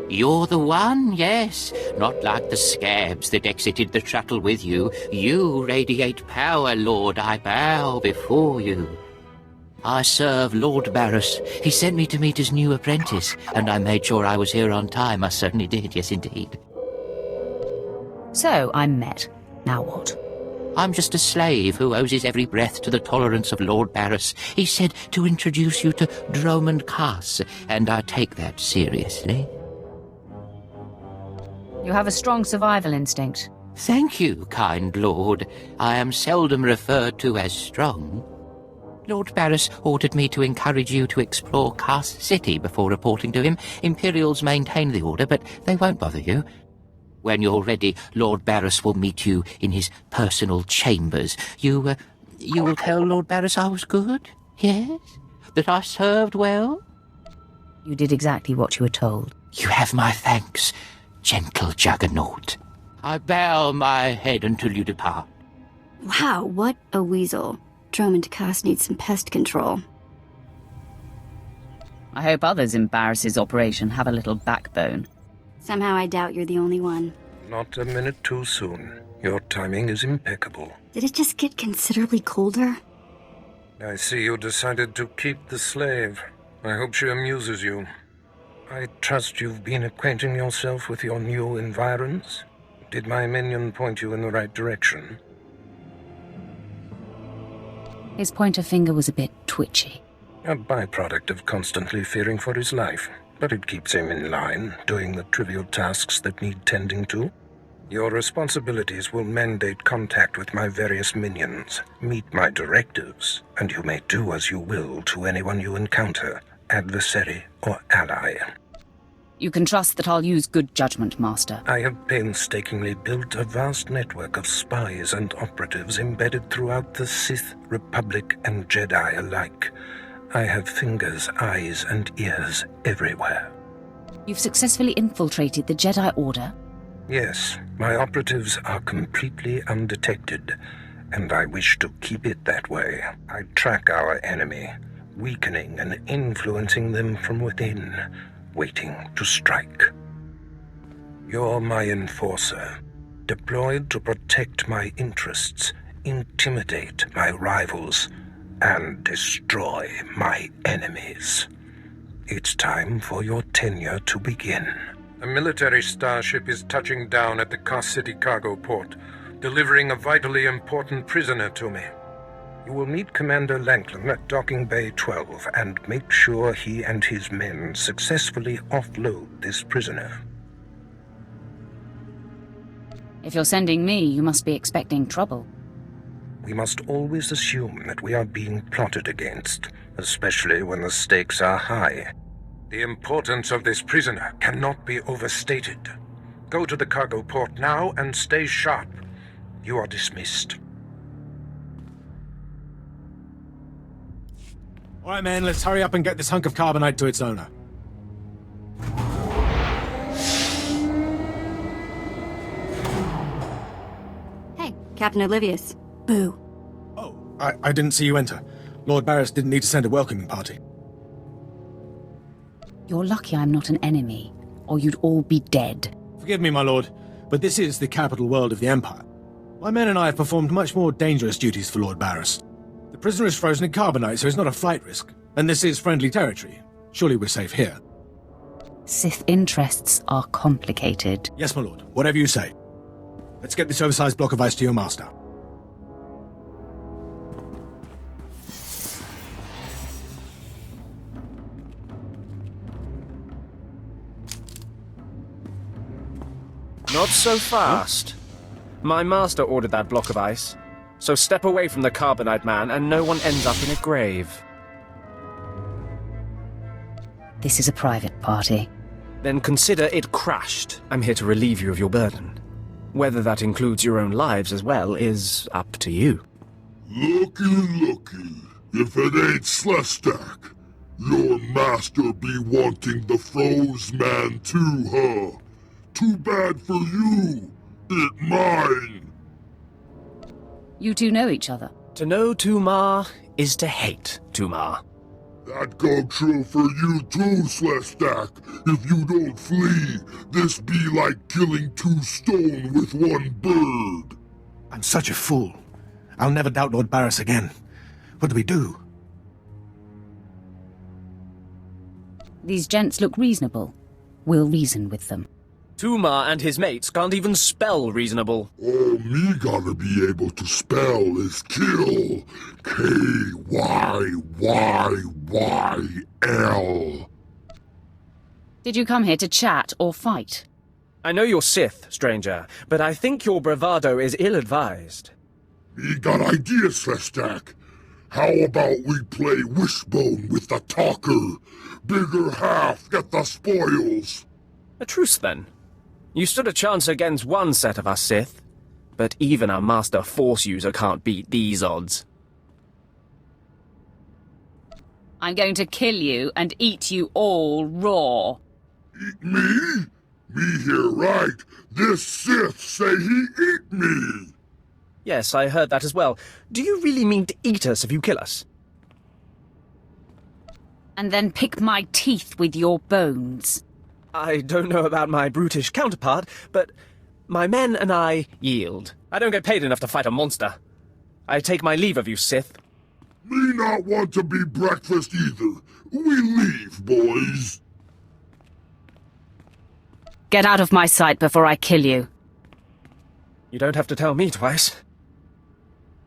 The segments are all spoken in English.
You're the one, yes. Not like the scabs that exited the shuttle with you. You radiate power, Lord. I bow before you. I serve Lord Baras. He sent me to meet his new apprentice, and I made sure I was here on time. I certainly did, yes indeed. So, I'm met. Now what? I'm just a slave who owes his every breath to the tolerance of Lord Baras. He said to introduce you to Dromund Kaas, and I take that seriously. You have a strong survival instinct. Thank you, kind lord. I am seldom referred to as strong. Lord Baras ordered me to encourage you to explore Kaas City before reporting to him. Imperials maintain the order, but they won't bother you. When you're ready, Lord Baras will meet you in his personal chambers. You will tell Lord Baras I was good? Yes? That I served well? You did exactly what you were told. You have my thanks, gentle Juggernaut. I bow my head until you depart. Wow, what a weasel. Dromund Kaas needs some pest control. I hope others in Barris's operation have a little backbone. Somehow I doubt you're the only one. Not a minute too soon. Your timing is impeccable. Did it just get considerably colder? I see you decided to keep the slave. I hope she amuses you. I trust you've been acquainting yourself with your new environs? Did my minion point you in the right direction? His pointer finger was a bit twitchy. A byproduct of constantly fearing for his life, but it keeps him in line, doing the trivial tasks that need tending to. Your responsibilities will mandate contact with my various minions, meet my directives, and you may do as you will to anyone you encounter, adversary or ally. You can trust that I'll use good judgment, Master. I have painstakingly built a vast network of spies and operatives embedded throughout the Sith, Republic, and Jedi alike. I have fingers, eyes, and ears everywhere. You've successfully infiltrated the Jedi Order? Yes, my operatives are completely undetected, and I wish to keep it that way. I track our enemy, weakening and influencing them from within, waiting to strike. You're my enforcer, deployed to protect my interests, intimidate my rivals, and destroy my enemies. It's time for your tenure to begin. A military starship is touching down at the Kaas City cargo port, delivering a vitally important prisoner to me. You will meet Commander Lanklin at Docking Bay 12 and make sure he and his men successfully offload this prisoner. If you're sending me, you must be expecting trouble. We must always assume that we are being plotted against, especially when the stakes are high. The importance of this prisoner cannot be overstated. Go to the cargo port now and stay sharp. You are dismissed. All right, man, let's hurry up and get this hunk of carbonite to its owner. Hey, Captain Oblivious. Boo. Oh, I didn't see you enter. Lord Baras didn't need to send a welcoming party. You're lucky I'm not an enemy, or you'd all be dead. Forgive me, my lord, but this is the capital world of the Empire. My men and I have performed much more dangerous duties for Lord Baras. The prisoner is frozen in carbonite, so it's not a flight risk. And this is friendly territory. Surely we're safe here. Sith interests are complicated. Yes, my lord. Whatever you say. Let's get this oversized block of ice to your master. Not so fast. My master ordered that block of ice. So step away from the carbonite man and no one ends up in a grave. This is a private party. Then consider it crashed. I'm here to relieve you of your burden. Whether that includes your own lives as well is up to you. Looky. If it ain't Slestak, your master be wanting the froze man too, huh? Too bad for you. It mine. You two know each other. To know Tumar is to hate Tumar. That go true for you too, Slestak. If you don't flee, this be like killing 2 stone with 1 bird. I'm such a fool. I'll never doubt Lord Baras again. What do we do? These gents look reasonable. We'll reason with them. Tumar and his mates can't even spell reasonable. All me gotta be able to spell is kill. Kyyyl. Did you come here to chat or fight? I know you're Sith, stranger, but I think your bravado is ill-advised. Me got ideas, Slestak. How about we play wishbone with the talker? Bigger half get the spoils. A truce, then. You stood a chance against one set of us Sith, but even a master Force user can't beat these odds. I'm going to kill you and eat you all raw. Eat me? Me here right. This Sith say he eat me. Yes, I heard that as well. Do you really mean to eat us if you kill us? And then pick my teeth with your bones. I don't know about my brutish counterpart, but my men and I yield. I don't get paid enough to fight a monster. I take my leave of you, Sith. Me not want to be breakfast either. We leave, boys. Get out of my sight before I kill you. You don't have to tell me twice.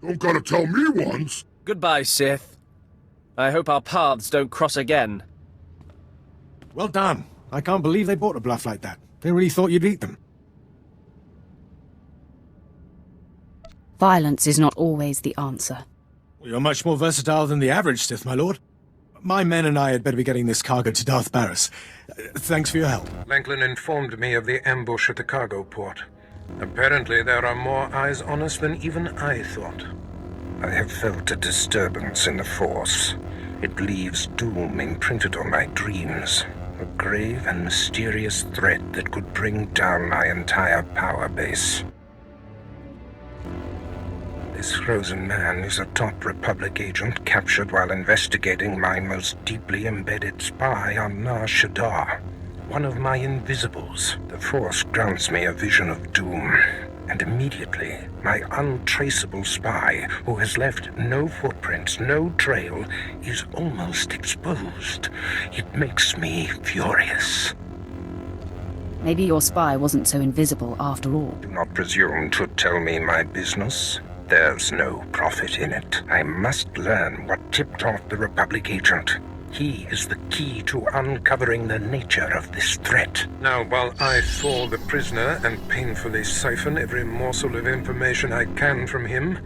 Don't gotta tell me once. Goodbye, Sith. I hope our paths don't cross again. Well done. I can't believe they bought a bluff like that. They really thought you'd beat them. Violence is not always the answer. You're much more versatile than the average Sith, my lord. My men and I had better be getting this cargo to Darth Baras. Thanks for your help. Langlin informed me of the ambush at the cargo port. Apparently there are more eyes on us than even I thought. I have felt a disturbance in the Force. It leaves doom imprinted on my dreams. A grave and mysterious threat that could bring down my entire power base. This frozen man is a top Republic agent captured while investigating my most deeply embedded spy on SWTOR. One of my invisibles. The Force grants me a vision of doom. And immediately, my untraceable spy, who has left no footprints, no trail, is almost exposed. It makes me furious. Maybe your spy wasn't so invisible after all. Do not presume to tell me my business. There's no profit in it. I must learn what tipped off the Republic agent. He is the key to uncovering the nature of this threat. Now, while I thaw the prisoner and painfully siphon every morsel of information I can from him,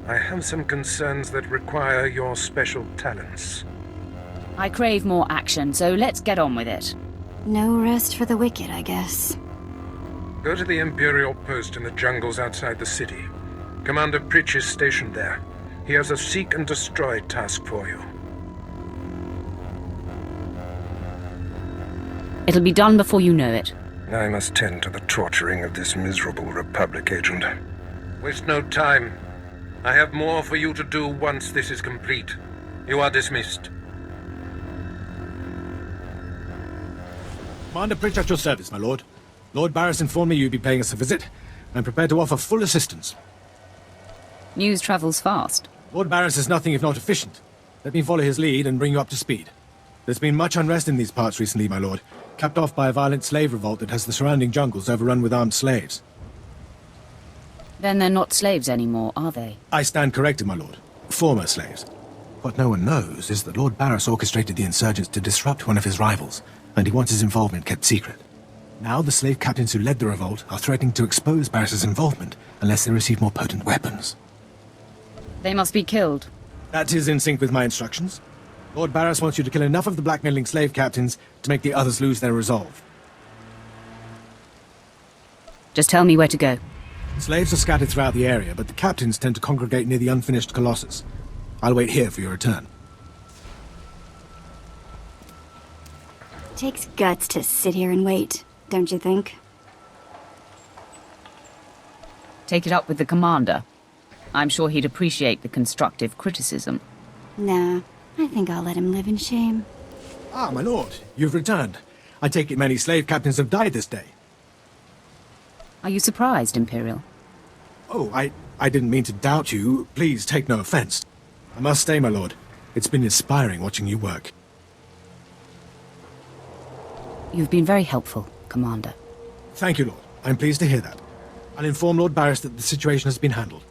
I have some concerns that require your special talents. I crave more action, so let's get on with it. No rest for the wicked, I guess. Go to the Imperial post in the jungles outside the city. Commander Pritch is stationed there. He has a seek and destroy task for you. It'll be done before you know it. I must tend to the torturing of this miserable Republic agent. Waste no time. I have more for you to do once this is complete. You are dismissed. Commander Pritch at your service, my lord. Lord Baras informed me you'd be paying us a visit. I'm prepared to offer full assistance. News travels fast. Lord Baras is nothing if not efficient. Let me follow his lead and bring you up to speed. There's been much unrest in these parts recently, my lord, capped off by a violent slave revolt that has the surrounding jungles overrun with armed slaves. Then they're not slaves anymore, are they? I stand corrected, my lord. Former slaves. What no one knows is that Lord Baras orchestrated the insurgents to disrupt one of his rivals, and he wants his involvement kept secret. Now the slave captains who led the revolt are threatening to expose Baras's involvement unless they receive more potent weapons. They must be killed. That is in sync with my instructions. Lord Baras wants you to kill enough of the blackmailing slave captains to make the others lose their resolve. Just tell me where to go. Slaves are scattered throughout the area, but the captains tend to congregate near the unfinished Colossus. I'll wait here for your return. Takes guts to sit here and wait, don't you think? Take it up with the commander. I'm sure he'd appreciate the constructive criticism. Nah, I think I'll let him live in shame. Ah, my lord, you've returned. I take it many slave captains have died this day. Are you surprised, Imperial? Oh, I didn't mean to doubt you. Please take no offense. I must say, my lord, it's been inspiring watching you work. You've been very helpful, Commander. Thank you, Lord. I'm pleased to hear that. I'll inform Lord Baras that the situation has been handled.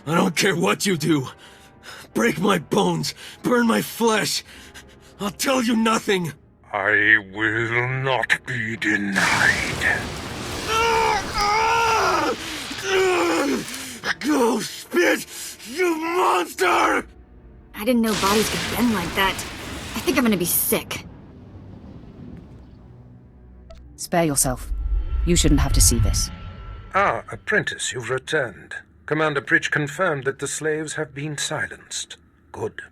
I don't care what you do. Break my bones, burn my flesh. I'll tell you nothing. I will not be denied. Go spit, you monster! I didn't know bodies could bend like that. I think I'm gonna be sick. Spare yourself. You shouldn't have to see this. Ah, apprentice, you've returned. Commander Pritch confirmed that the slaves have been silenced. Good.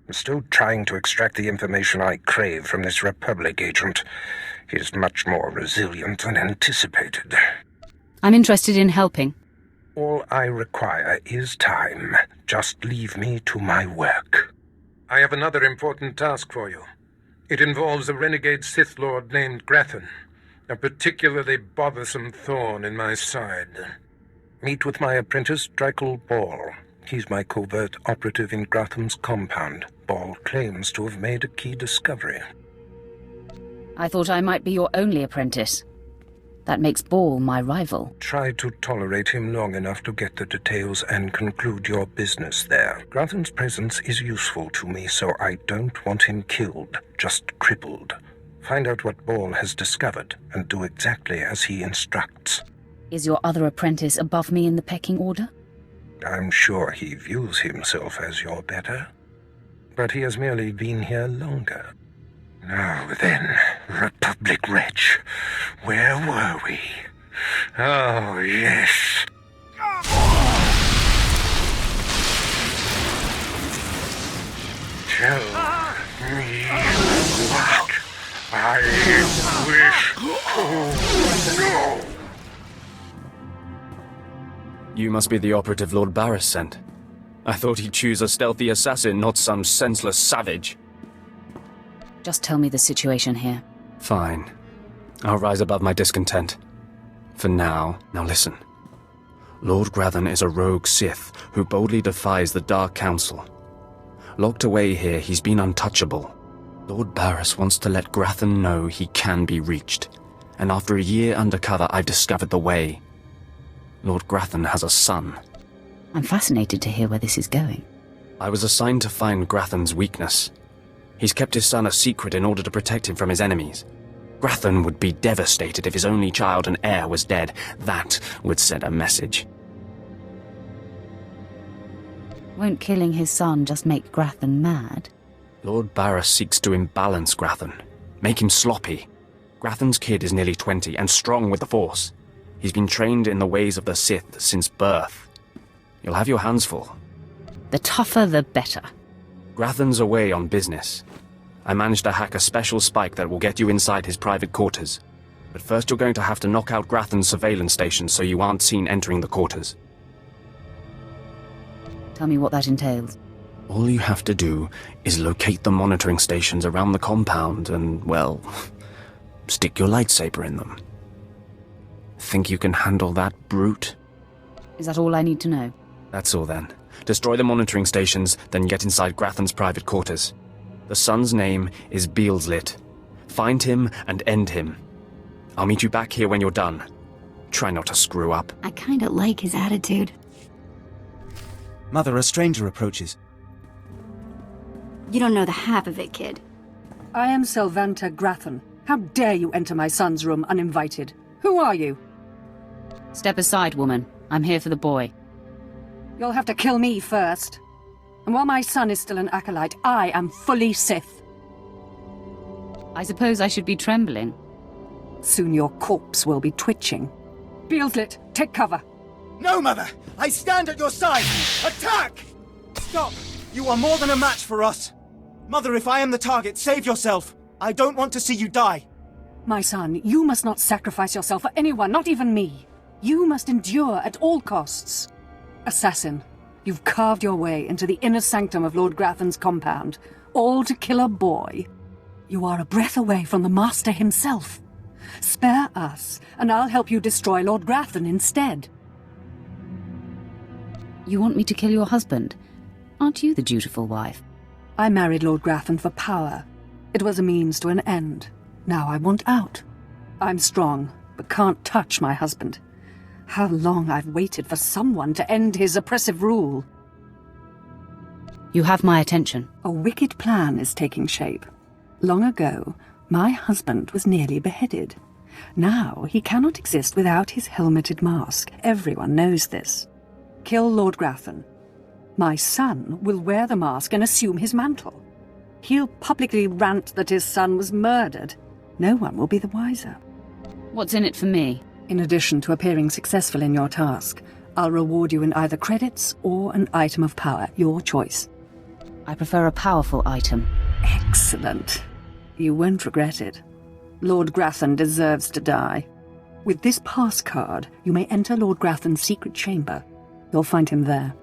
I'm still trying to extract the information I crave from this Republic agent. He's much more resilient than anticipated. I'm interested in helping. All I require is time. Just leave me to my work. I have another important task for you. It involves a renegade Sith Lord named Grathan, a particularly bothersome thorn in my side. Meet with my apprentice, Drykel Ball. He's my covert operative in Grathan's compound. Ball claims to have made a key discovery. I thought I might be your only apprentice. That makes Ball my rival. Try to tolerate him long enough to get the details and conclude your business there. Grathan's presence is useful to me, so I don't want him killed, just crippled. Find out what Ball has discovered and do exactly as he instructs. Is your other apprentice above me in the pecking order? I'm sure he views himself as your better, but he has merely been here longer. Now then, Republic wretch, where were we? Oh, yes. Tell me what I wish to know. You must be the operative Lord Baras sent. I thought he'd choose a stealthy assassin, not some senseless savage. Just tell me the situation here. Fine. I'll rise above my discontent. For now, listen. Lord Grathan is a rogue Sith who boldly defies the Dark Council. Locked away here, he's been untouchable. Lord Baras wants to let Grathan know he can be reached. And after a year undercover, I've discovered the way. Lord Grathan has a son. I'm fascinated to hear where this is going. I was assigned to find Grathan's weakness. He's kept his son a secret in order to protect him from his enemies. Grathan would be devastated if his only child and heir was dead. That would send a message. Won't killing his son just make Grathan mad? Lord Baras seeks to imbalance Grathan, make him sloppy. Grathan's kid is nearly 20 and strong with the Force. He's been trained in the ways of the Sith since birth. You'll have your hands full. The tougher, the better. Grathan's away on business. I managed to hack a special spike that will get you inside his private quarters. But first you're going to have to knock out Grathan's surveillance station so you aren't seen entering the quarters. Tell me what that entails. All you have to do is locate the monitoring stations around the compound and, well, stick your lightsaber in them. Think you can handle that, brute? Is that all I need to know? That's all then. Destroy the monitoring stations, then get inside Grathan's private quarters. The son's name is Beelslit. Find him and end him. I'll meet you back here when you're done. Try not to screw up. I kinda like his attitude. Mother, a stranger approaches. You don't know the half of it, kid. I am Selvanta Grathan. How dare you enter my son's room uninvited? Who are you? Step aside, woman. I'm here for the boy. You'll have to kill me first. And while my son is still an acolyte, I am fully Sith. I suppose I should be trembling. Soon your corpse will be twitching. Beelslit, take cover. No, Mother! I stand at your side! Attack! Stop! You are more than a match for us. Mother, if I am the target, save yourself. I don't want to see you die. My son, you must not sacrifice yourself for anyone, not even me. You must endure at all costs. Assassin, you've carved your way into the inner sanctum of Lord Grathan's compound, all to kill a boy. You are a breath away from the Master himself. Spare us, and I'll help you destroy Lord Grathan instead. You want me to kill your husband? Aren't you the dutiful wife? I married Lord Grathan for power. It was a means to an end. Now I want out. I'm strong, but can't touch my husband. How long I've waited for someone to end his oppressive rule. You have my attention. A wicked plan is taking shape. Long ago, my husband was nearly beheaded. Now he cannot exist without his helmeted mask. Everyone knows this. Kill Lord Grathan. My son will wear the mask and assume his mantle. He'll publicly rant that his son was murdered. No one will be the wiser. What's in it for me? In addition to appearing successful in your task, I'll reward you in either credits or an item of power, your choice. I prefer a powerful item. Excellent. You won't regret it. Lord Grathan deserves to die. With this pass card, you may enter Lord Grathan's secret chamber. You'll find him there.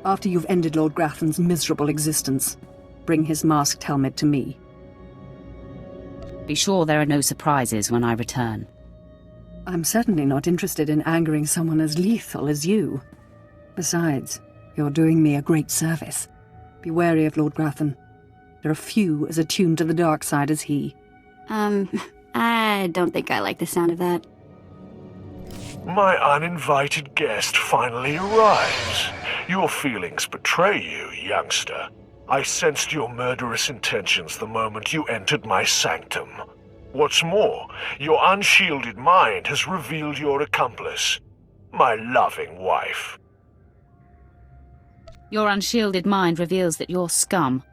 After you've ended Lord Grathan's miserable existence, bring his masked helmet to me. Be sure there are no surprises when I return. I'm certainly not interested in angering someone as lethal as you. Besides, you're doing me a great service. Be wary of Lord Grathan. There are few as attuned to the dark side as he. I don't think I like the sound of that. My uninvited guest finally arrives. Your feelings betray you, youngster. I sensed your murderous intentions the moment you entered my sanctum. What's more, your unshielded mind has revealed your accomplice, my loving wife. Your unshielded mind reveals that you're scum.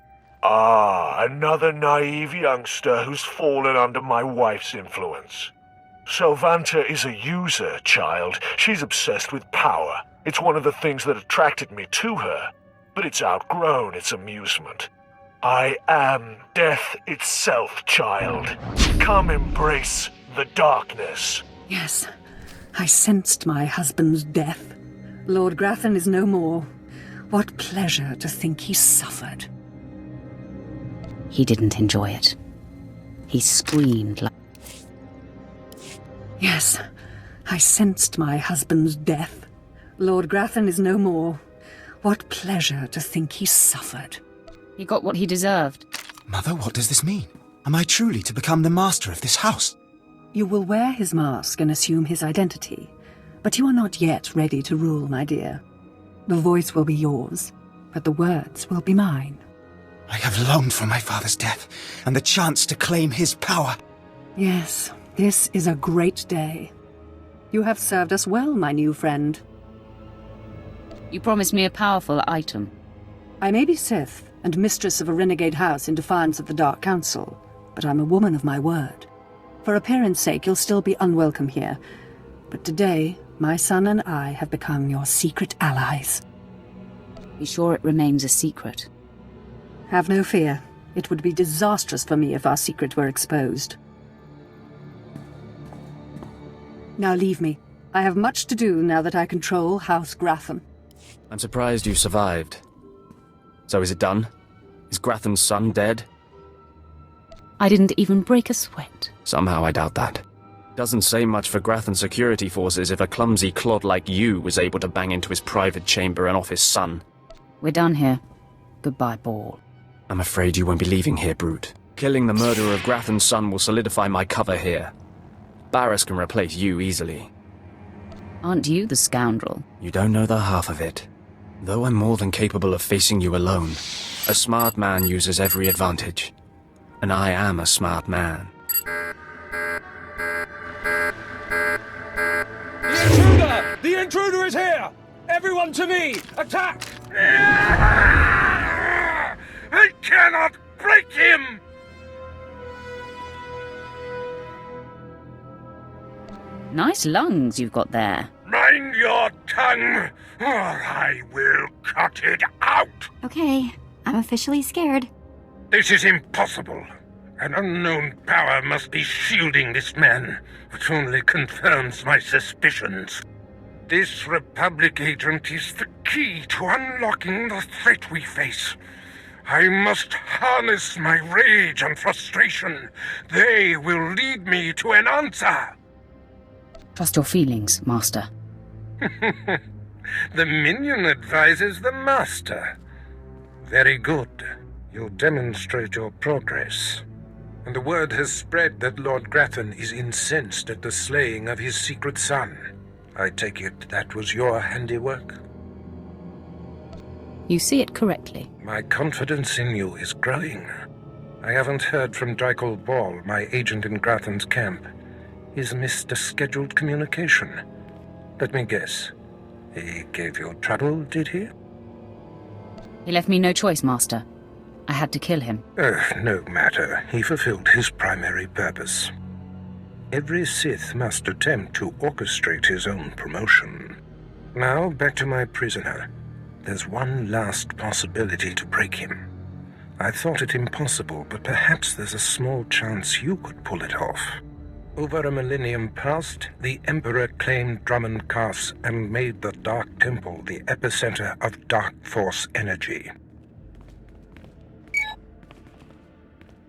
Ah, another naive youngster who's fallen under my wife's influence. Sylvanta is a user, child. She's obsessed with power. It's one of the things that attracted me to her, but it's outgrown its amusement. I am death itself, child. Come embrace the darkness. Yes, I sensed my husband's death. Lord Grathan is no more. What pleasure to think he suffered. He didn't enjoy it. He screamed like... Yes, I sensed my husband's death. Lord Grathan is no more. What pleasure to think he suffered. He got what he deserved. Mother, what does this mean? Am I truly to become the master of this house? You will wear his mask and assume his identity, but you are not yet ready to rule, my dear. The voice will be yours, but the words will be mine. I have longed for my father's death, and the chance to claim his power. Yes, this is a great day. You have served us well, my new friend. You promised me a powerful item. I may be Sith, and mistress of a renegade house in defiance of the Dark Council, but I'm a woman of my word. For appearance sake, you'll still be unwelcome here, but today, my son and I have become your secret allies. Be sure it remains a secret. Have no fear. It would be disastrous for me if our secret were exposed. Now leave me. I have much to do now that I control House Grathan. I'm surprised you survived. So is it done? Is Grathan's son dead? I didn't even break a sweat. Somehow I doubt that. Doesn't say much for Grathan's security forces if a clumsy clod like you was able to bang into his private chamber and off his son. We're done here. Goodbye, Ball. I'm afraid you won't be leaving here, Brute. Killing the murderer of Grathan's son will solidify my cover here. Baras can replace you easily. Aren't you the scoundrel? You don't know the half of it. Though I'm more than capable of facing you alone, a smart man uses every advantage. And I am a smart man. The intruder! The intruder is here! Everyone to me! Attack! I cannot break him! Nice lungs you've got there. Mind your tongue, or I will cut it out! Okay, I'm officially scared. This is impossible. An unknown power must be shielding this man, which only confirms my suspicions. This Republic agent is the key to unlocking the threat we face. I must harness my rage and frustration. They will lead me to an answer. Trust your feelings, Master. The minion advises the Master. Very good. You'll demonstrate your progress. And the word has spread that Lord Grathan is incensed at the slaying of his secret son. I take it that was your handiwork? You see it correctly. My confidence in you is growing. I haven't heard from Drykel Ball, my agent in Grathan's camp. He's missed a scheduled communication. Let me guess. He gave you trouble, did he? He left me no choice, Master. I had to kill him. No matter. He fulfilled his primary purpose. Every Sith must attempt to orchestrate his own promotion. Now, back to my prisoner. There's one last possibility to break him. I thought it impossible, but perhaps there's a small chance you could pull it off. Over a millennium past, the Emperor claimed Dromund Kaas and made the Dark Temple the epicenter of Dark Force energy.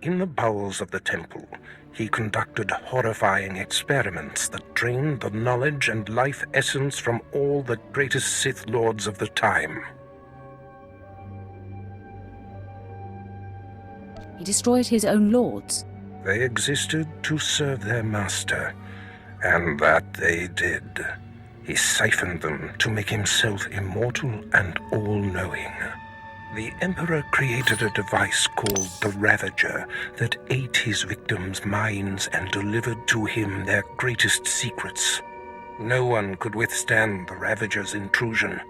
In the bowels of the temple, he conducted horrifying experiments that drained the knowledge and life essence from all the greatest Sith Lords of the time. He destroyed his own lords. They existed to serve their master, and that they did. He siphoned them to make himself immortal and all-knowing. The Emperor created a device called the Ravager that ate his victims' minds and delivered to him their greatest secrets. No one could withstand the Ravager's intrusion.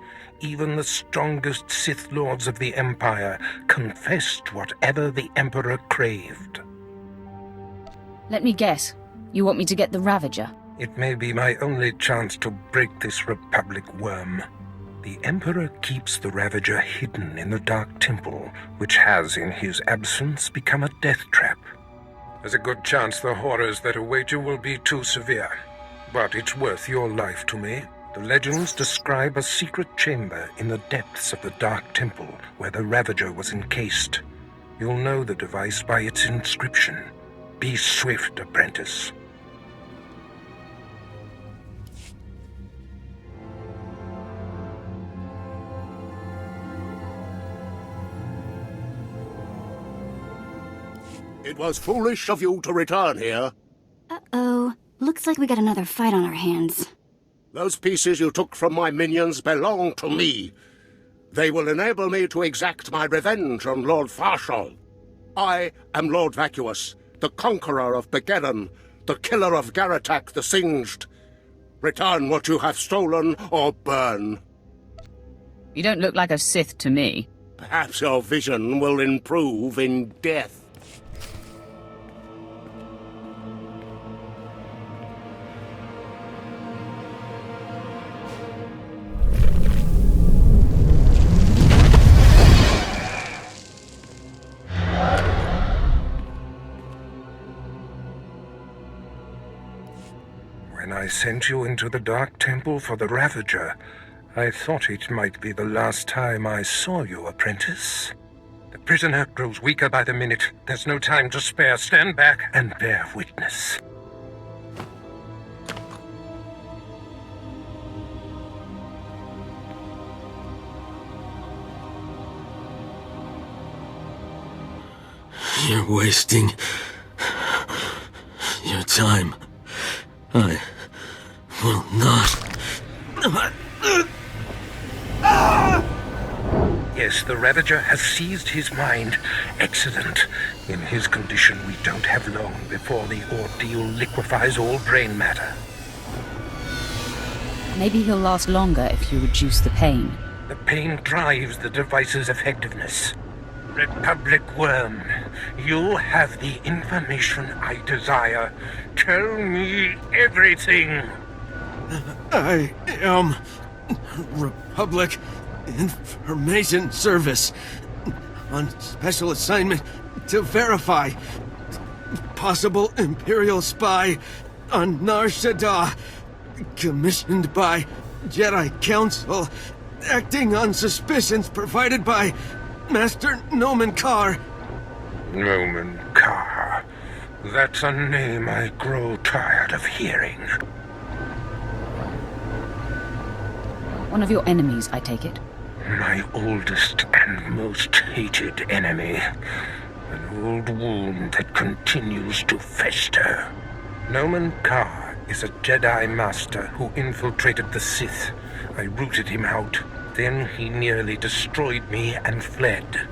Even the strongest Sith Lords of the Empire confessed whatever the Emperor craved. Let me guess. You want me to get the Ravager? It may be my only chance to break this Republic worm. The Emperor keeps the Ravager hidden in the Dark Temple, which has, in his absence, become a death trap. There's a good chance the horrors that await you will be too severe. But it's worth your life to me. The legends describe a secret chamber in the depths of the Dark Temple where the Ravager was encased. You'll know the device by its inscription. Be swift, apprentice. It was foolish of you to return here. Uh-oh. Looks like we got another fight on our hands. Those pieces you took from my minions belong to me. They will enable me to exact my revenge on Lord Farshal. I am Lord Vacuous, the conqueror of Begeddon, the killer of Garatak the Singed. Return what you have stolen, or burn. You don't look like a Sith to me. Perhaps your vision will improve in death. When I sent you into the Dark Temple for the Ravager, I thought it might be the last time I saw you, apprentice. The prisoner grows weaker by the minute. There's no time to spare. Stand back and bear witness. You're wasting your time. I will not. Yes, the Ravager has seized his mind. Excellent. In his condition, we don't have long before the ordeal liquefies all brain matter. Maybe he'll last longer if you reduce the pain. The pain drives the device's effectiveness. Republic Worm, you have the information I desire. Tell me everything. I am Republic Information Service on special assignment to verify possible Imperial spy on Nar Shaddaa, commissioned by Jedi Council, acting on suspicions provided by Master Nomen Karr. Nomen Karr. That's a name I grow tired of hearing. One of your enemies, I take it? My oldest and most hated enemy. An old wound that continues to fester. Nomen Karr is a Jedi Master who infiltrated the Sith. I rooted him out. Then he nearly destroyed me and fled.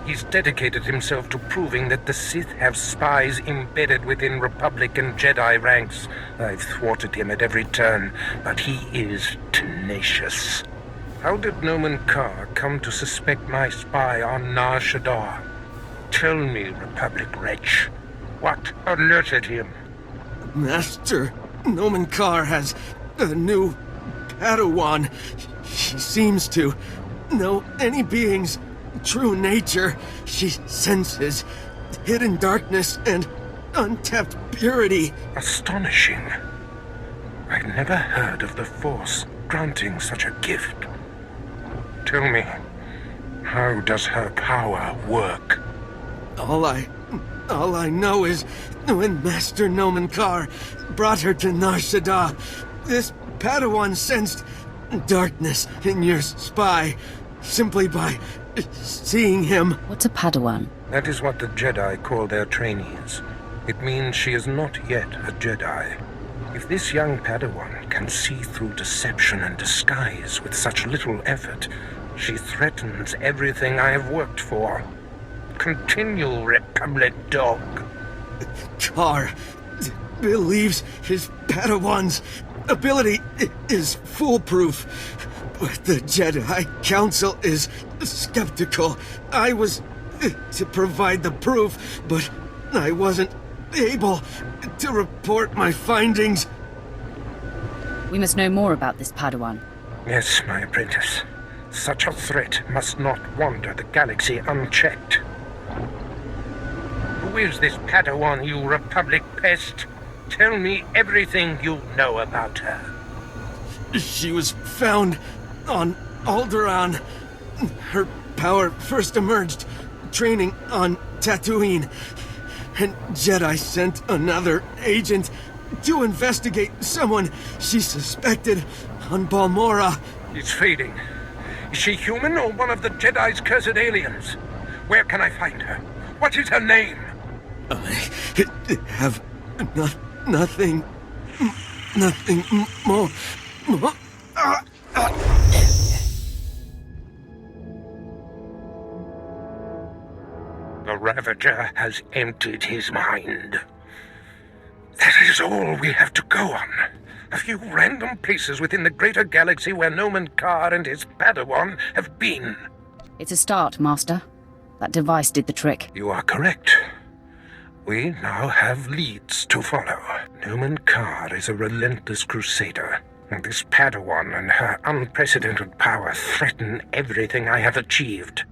He's dedicated himself to proving that the Sith have spies embedded within Republic and Jedi ranks. I've thwarted him at every turn, but he is tenacious. How did Nomen Karr come to suspect my spy on Nar Shaddaa? Tell me, Republic wretch, what alerted him? Master Nomen Karr has a new Padawan. She seems to know any being's true nature. She senses hidden darkness and untapped purity. Astonishing. I've never heard of the Force granting such a gift. Tell me, how does her power work? All I know is when Master Nomen Karr brought her to Nar Shaddaa, this Padawan sensed darkness in your spy simply by seeing him. What's a Padawan? That is what the Jedi call their trainees. It means she is not yet a Jedi. If this young Padawan can see through deception and disguise with such little effort, she threatens everything I have worked for. Continue, Republic dog. Karr believes his Padawan's ability is foolproof, but the Jedi Council is skeptical. I was to provide the proof, but I wasn't able to report my findings. We must know more about this Padawan. Yes, my apprentice. Such a threat must not wander the galaxy unchecked. Who is this Padawan, you Republic pest? Tell me everything you know about her. She was found on Alderaan. Her power first emerged training on Tatooine. And Jedi sent another agent to investigate someone she suspected on Balmorra. It's fading. Is she human or one of the Jedi's cursed aliens? Where can I find her? What is her name? I have nothing more. The Ravager has emptied his mind. That is all we have to go on. A few random places within the greater galaxy where Nomen Karr and his Padawan have been. It's a start, Master. That device did the trick. You are correct. We now have leads to follow. Nomen Karr is a relentless crusader, and this Padawan and her unprecedented power threaten everything I have achieved.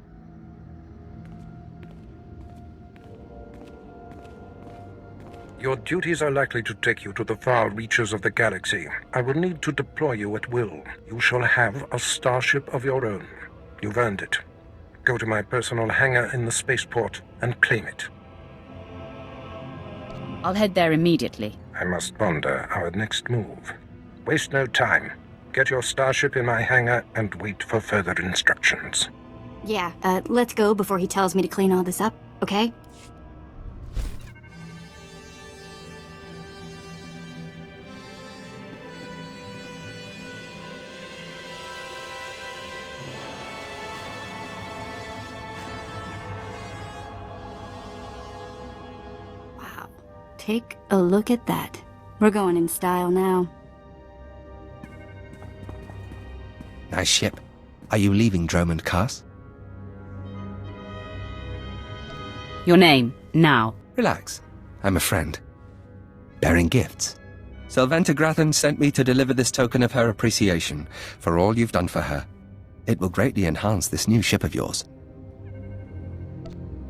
Your duties are likely to take you to the far reaches of the galaxy. I will need to deploy you at will. You shall have a starship of your own. You've earned it. Go to my personal hangar in the spaceport and claim it. I'll head there immediately. I must ponder our next move. Waste no time. Get your starship in my hangar and wait for further instructions. Yeah, let's go before he tells me to clean all this up, okay? Take a look at that. We're going in style now. Nice ship. Are you leaving Dromund, Kaas? Your name, now. Relax. I'm a friend. Bearing gifts. Sylventa Grathan sent me to deliver this token of her appreciation for all you've done for her. It will greatly enhance this new ship of yours.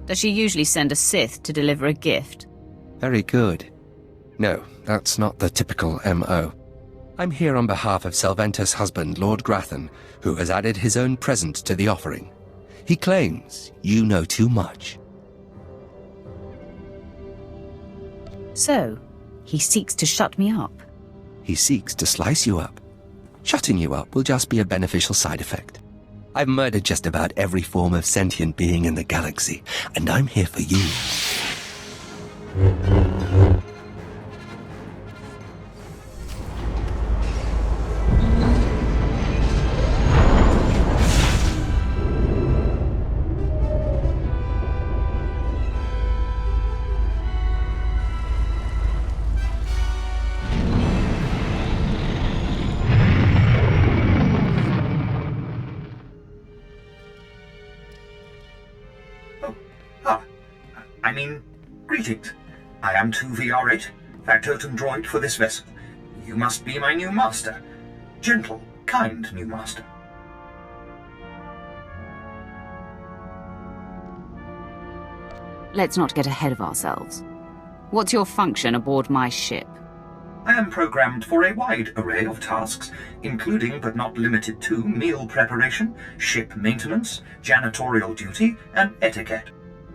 Does she usually send a Sith to deliver a gift? Very good. No, that's not the typical M.O. I'm here on behalf of Sylvanta's husband, Lord Grathan, who has added his own present to the offering. He claims you know too much. So, he seeks to shut me up. He seeks to slice you up. Shutting you up will just be a beneficial side effect. I've murdered just about every form of sentient being in the galaxy, and I'm here for you. Greetings. I am 2VR8, factotum droid for this vessel. You must be my new master. Gentle, kind new master. Let's not get ahead of ourselves. What's your function aboard my ship? I am programmed for a wide array of tasks, including but not limited to meal preparation, ship maintenance, janitorial duty, and etiquette.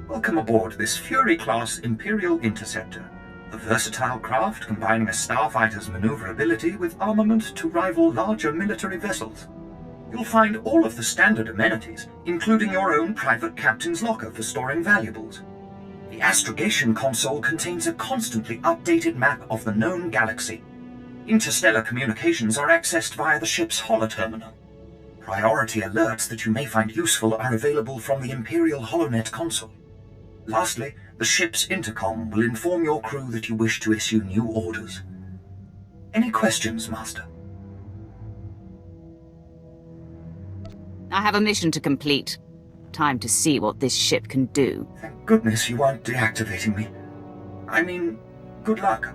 Welcome aboard this Fury-class Imperial Interceptor, a versatile craft combining a starfighter's maneuverability with armament to rival larger military vessels. You'll find all of the standard amenities, including your own private captain's locker for storing valuables. The astrogation console contains a constantly updated map of the known galaxy. Interstellar communications are accessed via the ship's holoterminal. Priority alerts that you may find useful are available from the Imperial HoloNet console. Lastly, the ship's intercom will inform your crew that you wish to issue new orders. Any questions, Master? I have a mission to complete. Time to see what this ship can do. Thank goodness you aren't deactivating me. I mean, good luck.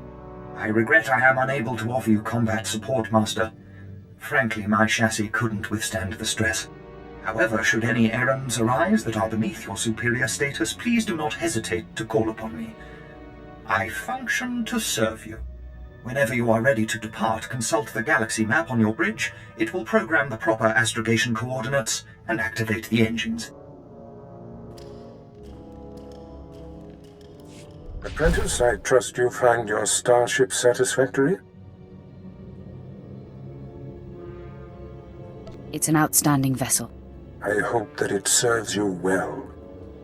I regret I am unable to offer you combat support, Master. Frankly, my chassis couldn't withstand the stress. However, should any errands arise that are beneath your superior status, please do not hesitate to call upon me. I function to serve you. Whenever you are ready to depart, consult the galaxy map on your bridge. It will program the proper astrogation coordinates and activate the engines. Apprentice, I trust you find your starship satisfactory? It's an outstanding vessel. I hope that it serves you well.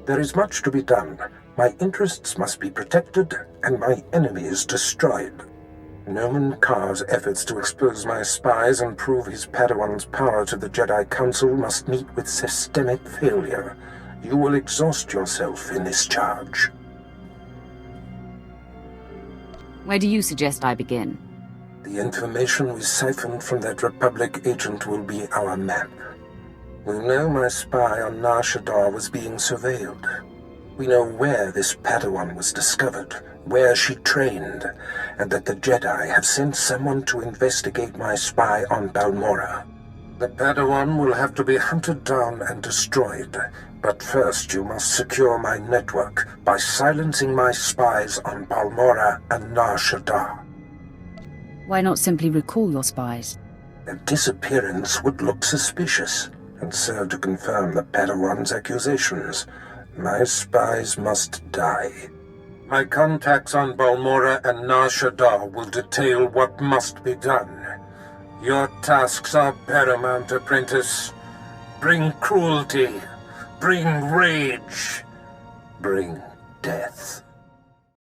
There is much to be done. My interests must be protected, and my enemies destroyed. Noman Kaas' efforts to expose my spies and prove his Padawan's power to the Jedi Council must meet with systemic failure. You will exhaust yourself in this charge. Where do you suggest I begin? The information we siphoned from that Republic agent will be our map. We know my spy on Nar Shaddaa was being surveilled. We know where this Padawan was discovered, where she trained, and that the Jedi have sent someone to investigate my spy on Balmorra. The Padawan will have to be hunted down and destroyed, but first you must secure my network by silencing my spies on Balmorra and Nar Shaddaa. Why not simply recall your spies? Their disappearance would look suspicious, and serve to confirm the Padawan's accusations. My spies must die. My contacts on Balmorra and Nar Shaddaa will detail what must be done. Your tasks are paramount, apprentice. Bring cruelty. Bring rage. Bring death.